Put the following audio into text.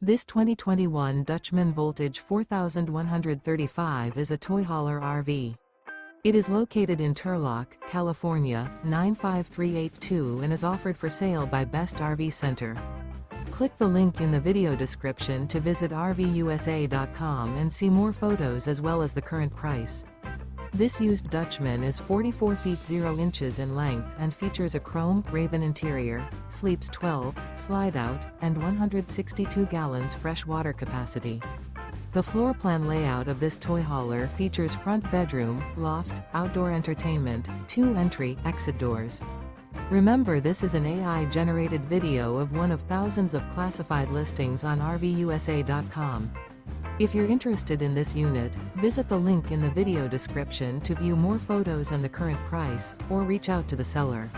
This 2021 Dutchmen Voltage 4135 is a toy hauler RV. It is located in Turlock, California, 95382 and is offered for sale by Best RV Center. Click the link in the video description to visit RVUSA.com and see more photos as well as the current price. This used Dutchman is 44 feet 0 inches in length and features a chrome, raven interior, sleeps 12, slide-out, and 162 gallons fresh water capacity. The floor plan layout of this toy hauler features front bedroom, loft, outdoor entertainment, 2 entry/exit doors. Remember, this is an AI-generated video of one of thousands of classified listings on RVUSA.com. If you're interested in this unit, visit the link in the video description to view more photos and the current price, or reach out to the seller.